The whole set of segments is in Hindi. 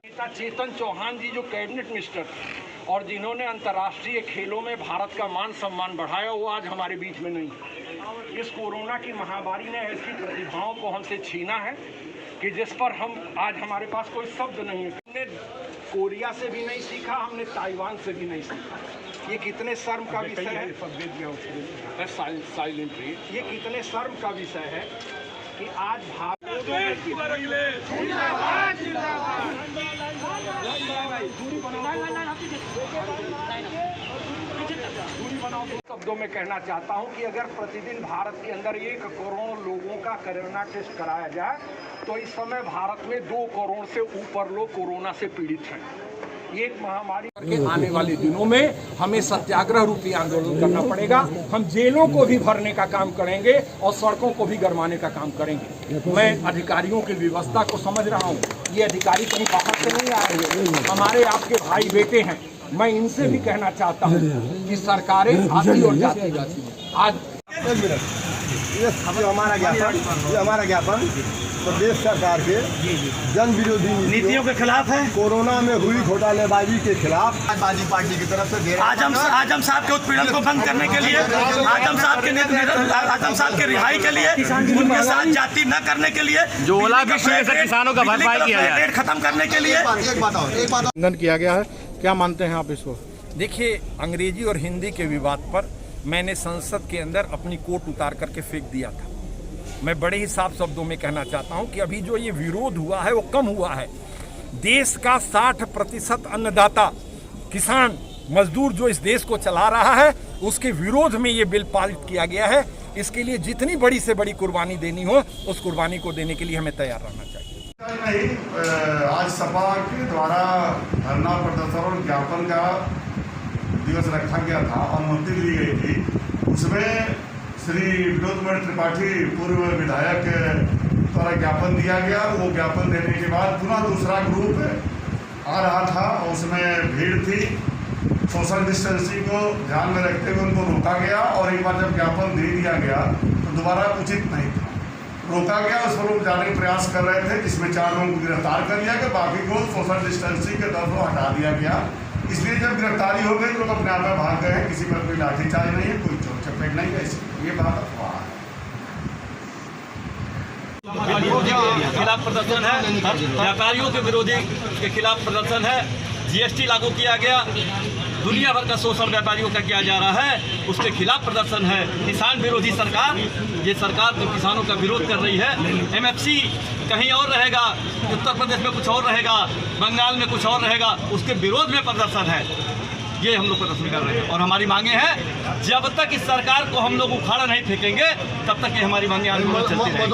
नेता चेतन चौहान जी जो कैबिनेट मिनिस्टर और जिन्होंने अंतर्राष्ट्रीय खेलों में भारत का मान सम्मान बढ़ाया, वो आज हमारे बीच में नहीं है। इस कोरोना की महामारी ने ऐसी प्रतिभाओं को हमसे छीना है कि जिस पर हम आज हमारे पास कोई शब्द नहीं है। हमने कोरिया से भी नहीं सीखा, हमने ताइवान से भी नहीं सीखा। ये कितने शर्म का विषय है, साइलेंटली, ये कितने शर्म का विषय है कि आज शब्दों में कहना चाहता हूं कि अगर प्रतिदिन भारत के अंदर 1 करोड़ लोगों का कोरोना टेस्ट कराया जाए तो इस समय भारत में 2 करोड़ से ऊपर लोग कोरोना से पीड़ित हैं। ये एक महामारी के आने वाले दिनों में हमें सत्याग्रह रूपी आंदोलन करना पड़ेगा। हम जेलों को भी भरने का काम करेंगे और सड़कों को भी गरमाने का काम करेंगे। मैं अधिकारियों की व्यवस्था को समझ रहा हूँ, ये अधिकारी कहीं बाहर से नहीं आए हैं, हमारे आपके भाई बेटे हैं। मैं इनसे भी कहना चाहता हूँ कि सरकारें आती और जाती आज हमारा ज्ञापन प्रदेश सरकार के जन विरोधी नीतियों के खिलाफ है, कोरोना में हुई घोटालेबाजी के खिलाफ समाजवादी पार्टी की तरफ से आजम साहब के उत्पीड़न को बंद करने के लिए, आजम साहब के रिहाई के लिए, उनके साथ जाति न करने के लिए, जो ओला से किसानों का भरपाई किया जाए, रेट खत्म करने के लिए एक बात किया गया है। क्या मानते हैं आप इसको? देखिए, अंग्रेजी और हिंदी के विवाद पर मैंने संसद के अंदर अपनी कोट उतार करके फेंक दिया था। मैं बड़े ही साफ शब्दों में कहना चाहता हूं कि अभी जो ये विरोध हुआ है वो कम हुआ है। देश का 60% अन्नदाता किसान मजदूर जो इस देश को चला रहा है, उसके विरोध में ये बिल पारित किया गया है। इसके लिए जितनी बड़ी से बड़ी कुर्बानी देनी हो, उस कुर्बानी को देने के लिए हमें तैयार रहना चाहिए। आज सपा के द्वारा धरना प्रदर्शन और ज्ञापन का दिवस रखा गया था, अनुमति ली गई थी। उसमें श्री विनोद कुमार त्रिपाठी पूर्व विधायक द्वारा ज्ञापन दिया गया। वो ज्ञापन देने के बाद पुनः दूसरा ग्रुप आ रहा था, उसमें भीड़ थी। सोशल डिस्टेंसिंग को ध्यान में रखते हुए उनको रोका गया और एक बार जब ज्ञापन दे दिया गया तो दोबारा उचित नहीं था, रोका गया। उस पर लोग जाने का प्रयास कर रहे थे, जिसमें 4 लोगों को गिरफ्तार कर लिया गया, बाकी को सोशल डिस्टेंसिंग के तौर पर हटा दिया गया। इसलिए जब गिरफ्तारी हो गई लोग अपने आप में भाग गए हैं। किसी पर कोई लाठीचार्ज नहीं है, कोई चोट चपेट नहीं है। ये बात अफवाह है। खिलाफ प्रदर्शन है, व्यापारियों के विरोधी के खिलाफ प्रदर्शन है। जीएसटी लागू किया गया, दुनिया भर का शोषण व्यापारियों का किया जा रहा है, उसके खिलाफ प्रदर्शन है। किसान विरोधी सरकार, ये सरकार तो किसानों का विरोध कर रही है। एमएफसी कहीं और रहेगा, उत्तर प्रदेश में कुछ और रहेगा, बंगाल में कुछ और रहेगा, उसके विरोध में प्रदर्शन है। ये हम लोग प्रदर्शन कर रहे हैं और हमारी मांगे हैं, जब तक इस सरकार को हम लोग उखाड़ा नहीं फेंकेंगे तब तक ये हमारी मांगे आंदोलन चलती रहेगी।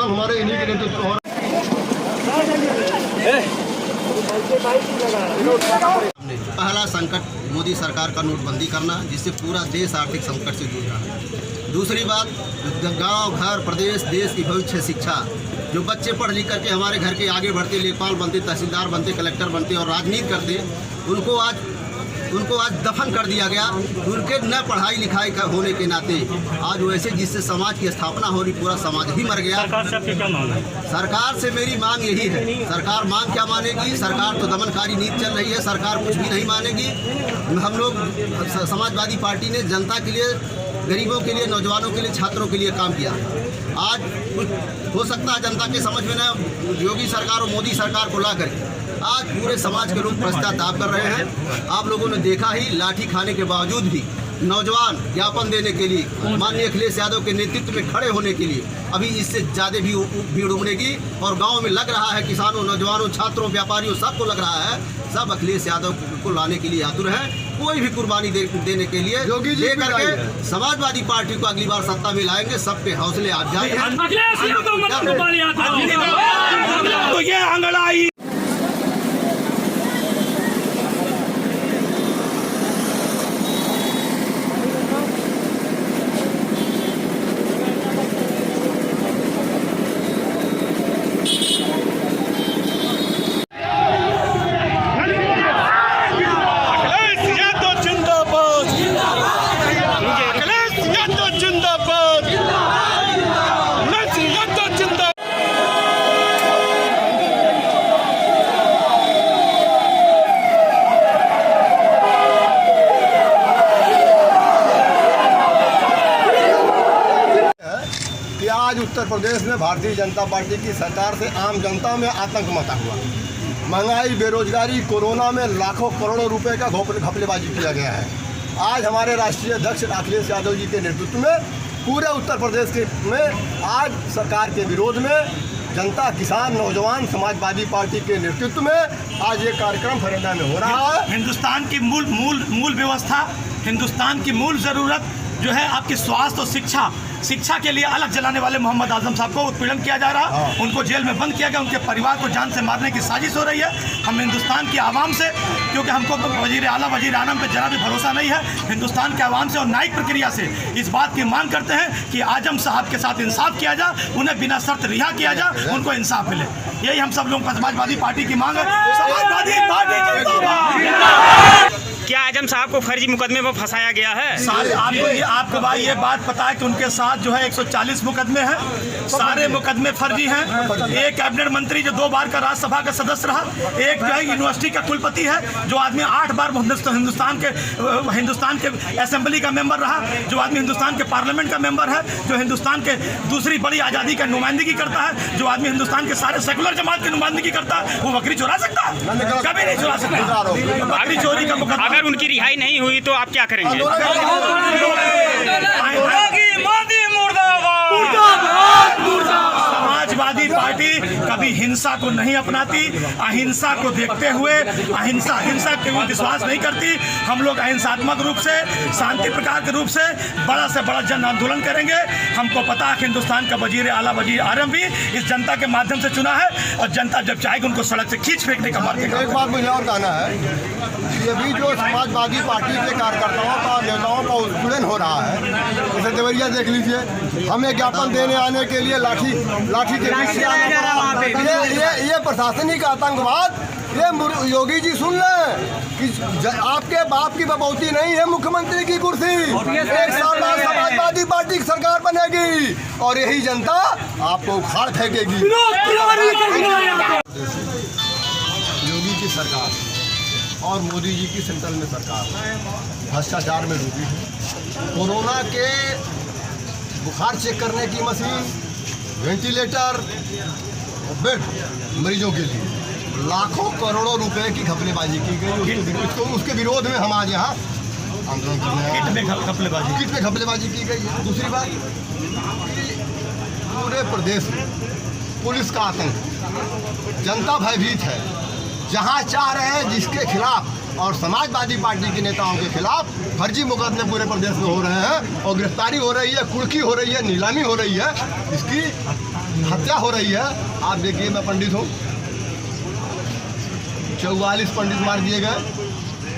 पहला संकट मोदी सरकार का नोटबंदी करना, जिससे पूरा देश आर्थिक संकट से जूझ रहा है। दूसरी बात, गांव, घर, प्रदेश, देश की भविष्य शिक्षा, जो बच्चे पढ़ लिख करके हमारे घर के आगे बढ़ते, लेखपाल बनते, तहसीलदार बनते, कलेक्टर बनते और राजनीति करते, उनको आज दफन कर दिया गया। उनके न पढ़ाई लिखाई का होने के नाते आज वैसे जिससे समाज की स्थापना हो रही, पूरा समाज ही मर गया। सरकार से आपकी क्या मांग है? सरकार से मेरी मांग यही है, सरकार मांग क्या मानेगी? सरकार तो दमनकारी नीति चल रही है, सरकार कुछ भी नहीं मानेगी। हम लोग समाजवादी पार्टी ने जनता के लिए, गरीबों के लिए, नौजवानों के लिए, छात्रों के लिए काम किया। आज हो सकता है जनता के समझ में न योगी सरकार और मोदी सरकार को ला कर आज पूरे समाज के लोग पश्चाताप कर रहे हैं। आप लोगों ने देखा ही, लाठी खाने के बावजूद भी नौजवान ज्ञापन देने के लिए माननीय अखिलेश यादव के नेतृत्व में खड़े होने के लिए अभी इससे ज़्यादा भी भीड़ उमड़ेगी और गांव में लग रहा है, किसानों, नौजवानों, छात्रों, व्यापारियों सबको लग रहा है, सब अखिलेश यादव को लाने के लिए आतुर हैं। कोई भी कुर्बानी देने के लिए लेकर के समाजवादी पार्टी को अगली बार सत्ता में लाएंगे। सबके हौसले अफजाई हैं। आज उत्तर प्रदेश में भारतीय जनता पार्टी की सरकार से आम जनता में आतंक मचा हुआ। महंगाई, बेरोजगारी, कोरोना में लाखों करोड़ों रुपए का घपलेबाजी किया गया है। आज हमारे राष्ट्रीय अध्यक्ष अखिलेश यादव जी के नेतृत्व में पूरे उत्तर प्रदेश में आज सरकार के विरोध में जनता, किसान, नौजवान, समाजवादी पार्टी के नेतृत्व में आज ये कार्यक्रम फरेंडा में हो रहा है। हिंदुस्तान की मूल व्यवस्था, हिंदुस्तान की मूल ज़रूरत जो है आपकी स्वास्थ्य और शिक्षा के लिए अलग जलाने वाले मोहम्मद आजम साहब को उत्पीड़न किया जा रहा है। उनको जेल में बंद किया गया, उनके परिवार को जान से मारने की साजिश हो रही है। हम हिंदुस्तान की आवाम से, क्योंकि हमको वजीर आला वजीर आलम पे जरा भी भरोसा नहीं है, हिंदुस्तान के आवाम से और न्यायिक प्रक्रिया से इस बात की मांग करते हैं कि आजम साहब के साथ इंसाफ किया जाए, उन्हें बिना शर्त रिहा किया जाए, उनको इंसाफ मिले। यही हम सब लोग समाजवादी पार्टी की मांग है। समाजवादी पार्टी क्या आजम साहब को फर्जी मुकदमे में फंसाया गया है? आपको भाई ये बात पता है कि उनके साथ जो है 140 मुकदमे हैं, सारे मुकदमे फर्जी हैं। एक कैबिनेट मंत्री जो 2 बार का राज्यसभा का सदस्य रहा, एक जो है यूनिवर्सिटी का कुलपति है जो आदमी 8 बार हिंदुस्तान के असेंबली का मेंबर रहा, जो आदमी हिंदुस्तान के पार्लियामेंट का मेंबर है, जो हिंदुस्तान के दूसरी बड़ी आज़ादी का नुमाइंदगी करता है, जो आदमी हिंदुस्तान के सारे सेकुलर जमात की नुमाइंदगी करता है, वो बकरी चुरा सकता है? कभी नहीं चुरा सकता। बकरी चोरी का मुकदमा, अगर उनकी रिहाई नहीं हुई तो आप क्या करेंगे? समाजवादी पार्टी कभी हिंसा को नहीं अपनाती, अहिंसा को देखते हुए हिंसा के विश्वास नहीं करती। हम लोग अहिंसात्मक रूप से, शांति प्रकार के रूप से बड़ा से बड़ा जन आंदोलन करेंगे। हमको पता है कि हिंदुस्तान का वजीर आला वजीर आजम भी इस जनता के माध्यम से चुना है, और जनता जब चाहेगी उनको सड़क से खींच फेंकने का मार्ग देगा। एक बात मुझे और कहना है कि अभी जो समाजवादी पार्टी के कार्यकर्ताओं का, नेताओं का उत्पीड़न हो रहा है, जैसे देवरिया देख लीजिए, हमें ज्ञापन देने आने के लिए लाठी के पीछे आना पड़ा। ये प्रशासनिक आतंकवाद, ये योगी जी सुन लें कि आपके बाप की बबौती नहीं है मुख्यमंत्री की कुर्सी। 1 साल बाद समाजवादी पार्टी की सरकार बनेगी और यही जनता आपको उखाड़ फेंकेगी। योगी की सरकार और मोदी जी की सेंट्रल में सरकार भ्रष्टाचार में डूबी है। कोरोना के बुखार चेक करने की मशीन, वेंटिलेटर, बेड मरीजों के लिए लाखों करोड़ों रुपए की घपलेबाजी की गई। उसके विरोध में हम आज यहाँ आंदोलन करने आए। किट में घपलेबाजी की गई है। दूसरी बात कि पूरे प्रदेश में पुलिस का आतंक, जनता भयभीत है। जहाँ चाह रहे हैं जिसके खिलाफ और समाजवादी पार्टी के नेताओं के खिलाफ फर्जी मुकदमे पूरे प्रदेश में हो रहे हैं और गिरफ्तारी हो रही है, कुर्की हो रही है, नीलामी हो रही है, इसकी हत्या हो रही है। आप देखिए, मैं पंडित हूँ, 44 पंडित मार दिए गए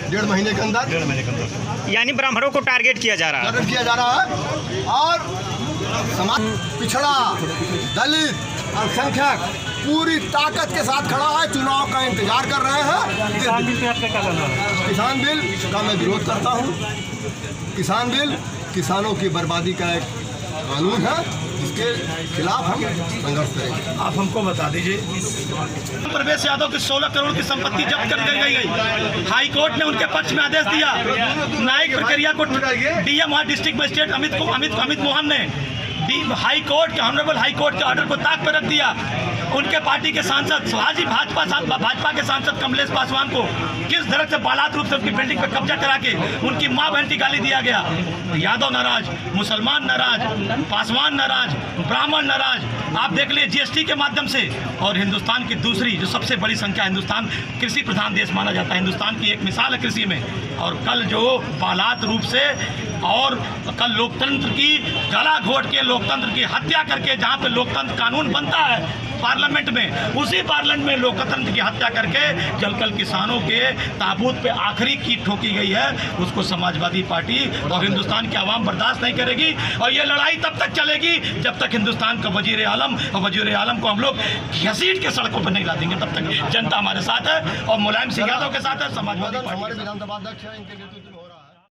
1.5 महीने के अंदर। यानी ब्राह्मणों को टारगेट किया जा रहा है। और समाज पिछड़ा, दलित, अल्पसंख्यक पूरी ताकत के साथ खड़ा है, चुनाव का इंतजार कर रहे हैं। किसान बिल का मैं विरोध करता हूं। किसान बिल किसानों की बर्बादी का एक कानून है, जिसके खिलाफ हम संघर्ष करेंगे। आप हमको बता दीजिए, प्रवेश यादव की 16 करोड़ की संपत्ति जब्त कर गई। हाई कोर्ट ने उनके पक्ष में आदेश दिया। न्यायिक प्रक्रिया को DM district magistrate Amit Mohan ने हाई कोर्ट के ऑनरेबल हाई कोर्ट के ऑर्डर को ताक पर रख दिया। उनके पार्टी के सांसद भाजपा के सांसद कमलेश पासवान को किस तरह से बालात रूप से उनकी बिल्डिंग पर कब्जा करा के उनकी मां बहन की गाली दिया गया। यादव नाराज, मुसलमान नाराज, पासवान नाराज, ब्राह्मण नाराज। आप देख लिए जीएसटी के माध्यम से। और हिंदुस्तान की दूसरी जो सबसे बड़ी संख्या, हिंदुस्तान कृषि प्रधान देश माना जाता है, हिंदुस्तान की एक मिसाल है कृषि में। और कल जो बालात रूप से और कल लोकतंत्र की गला घोट के लोकतंत्र की हत्या करके, जहाँ पे लोकतंत्र कानून बनता है पार्लियामेंट में, उसी पार्लियामेंट में लोकतंत्र की हत्या करके जलकल किसानों के ताबूत पे आखिरी कीट ठोकी गई है। उसको समाजवादी पार्टी और हिंदुस्तान की आवाम बर्दाश्त नहीं करेगी। और ये लड़ाई तब तक चलेगी जब तक हिंदुस्तान का वजीर आलम को हम लोग घसीट के सड़कों पर नहीं ला देंगे। तब तक जनता हमारे साथ है और मुलायम सिंह यादव के साथ है, समाजवादी पार्टी। हमारे विधानसभा अध्यक्ष हैं, इनके नेतृत्व